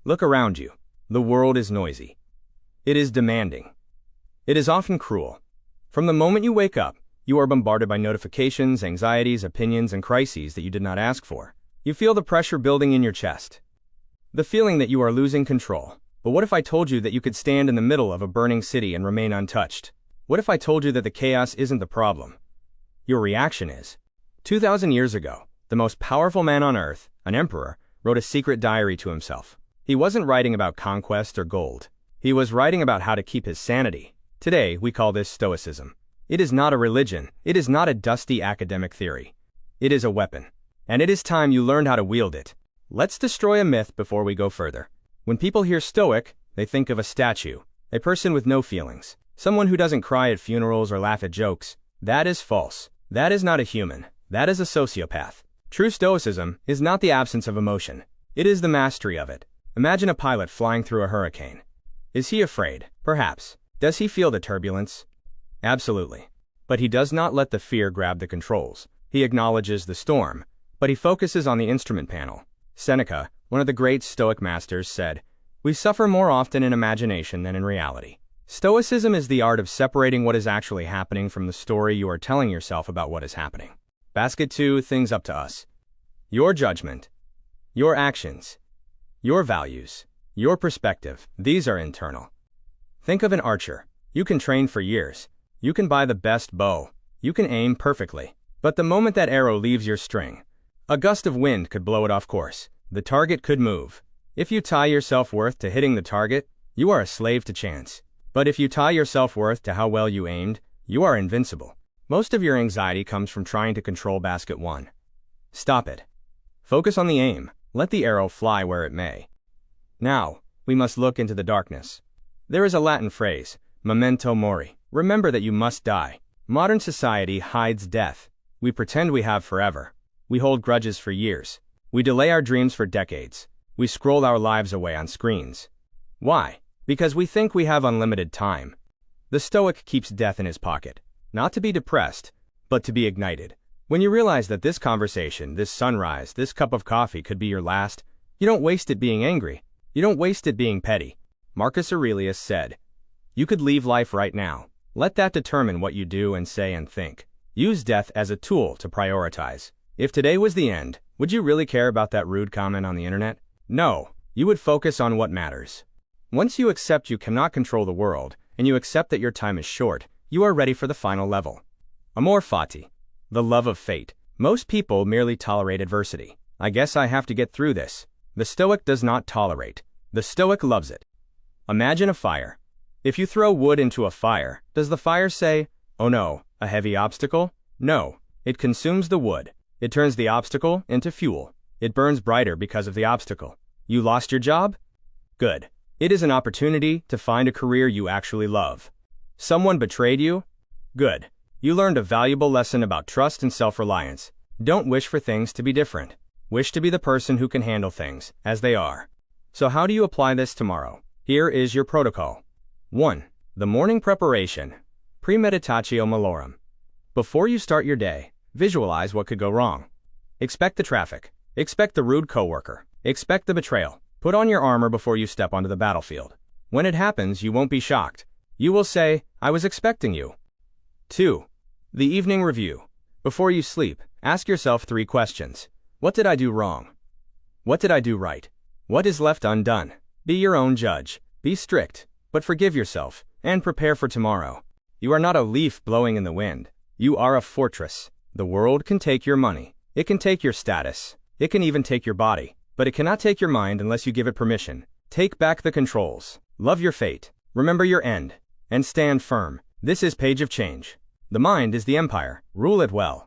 Look around you. The world is noisy. It is demanding. It is often cruel. From the moment you wake up, you are bombarded by notifications, anxieties, opinions, and crises that you did not ask for. You feel the pressure building in your chest. The feeling that you are losing control. But what if I told you that you could stand in the middle of a burning city and remain untouched? What if I told you that the chaos isn't the problem? Your reaction is. 2,000 years ago, the most powerful man on earth, an emperor, wrote a secret diary to himself. He wasn't writing about conquest or gold. He was writing about how to keep his sanity. Today, we call this Stoicism. It is not a religion. It is not a dusty academic theory. It is a weapon. And it is time you learned how to wield it. Let's destroy a myth before we go further. When people hear Stoic, they think of a statue, a person with no feelings, someone who doesn't cry at funerals or laugh at jokes. That is false. That is not a human. That is a sociopath. True Stoicism is not the absence of emotion. It is the mastery of it. Imagine a pilot flying through a hurricane. Is he afraid? Perhaps. Does he feel the turbulence? Absolutely. But he does not let the fear grab the controls. He acknowledges the storm, but he focuses on the instrument panel. Seneca, one of the great Stoic masters, said, "We suffer more often in imagination than in reality." Stoicism is the art of separating what is actually happening from the story you are telling yourself about what is happening. Basket 2, things up to us. Your judgment, your actions, your values, your perspective, these are internal. Think of an archer. You can train for years. You can buy the best bow. You can aim perfectly. But the moment that arrow leaves your string, a gust of wind could blow it off course. The target could move. If you tie your self-worth to hitting the target, you are a slave to chance. But if you tie your self-worth to how well you aimed, you are invincible. Most of your anxiety comes from trying to control basket 1. Stop it. Focus on the aim. Let the arrow fly where it may. Now, we must look into the darkness. There is a Latin phrase, memento mori. Remember that you must die. Modern society hides death. We pretend we have forever. We hold grudges for years. We delay our dreams for decades. We scroll our lives away on screens. Why? Because we think we have unlimited time. The Stoic keeps death in his pocket, not to be depressed, but to be ignited. When you realize that this conversation, this sunrise, this cup of coffee could be your last, you don't waste it being angry. You don't waste it being petty. Marcus Aurelius said, "You could leave life right now. Let that determine what you do and say and think. Use death as a tool to prioritize." If today was the end, would you really care about that rude comment on the internet? No, you would focus on what matters. Once you accept you cannot control the world, and you accept that your time is short, you are ready for the final level. Amor Fati. The love of fate. Most people merely tolerate adversity. I guess I have to get through this. The Stoic does not tolerate. The Stoic loves it. Imagine a fire. If you throw wood into a fire, does the fire say, "Oh no, a heavy obstacle"? No, it consumes the wood. It turns the obstacle into fuel. It burns brighter because of the obstacle. You lost your job? Good. It is an opportunity to find a career you actually love. Someone betrayed you? Good. You learned a valuable lesson about trust and self-reliance. Don't wish for things to be different. Wish to be the person who can handle things as they are. So how do you apply this tomorrow? Here is your protocol. 1. The morning preparation. Premeditatio malorum. Before you start your day, visualize what could go wrong. Expect the traffic. Expect the rude coworker. Expect the betrayal. Put on your armor before you step onto the battlefield. When it happens, you won't be shocked. You will say, "I was expecting you." 2. The evening review. Before you sleep, ask yourself 3 questions. What did I do wrong? What did I do right? What is left undone? Be your own judge. Be strict, but forgive yourself, and prepare for tomorrow. You are not a leaf blowing in the wind. You are a fortress. The world can take your money. It can take your status. It can even take your body. But it cannot take your mind unless you give it permission. Take back the controls. Love your fate. Remember your end. And stand firm. This is Page of Change. The mind is the empire. Rule it well.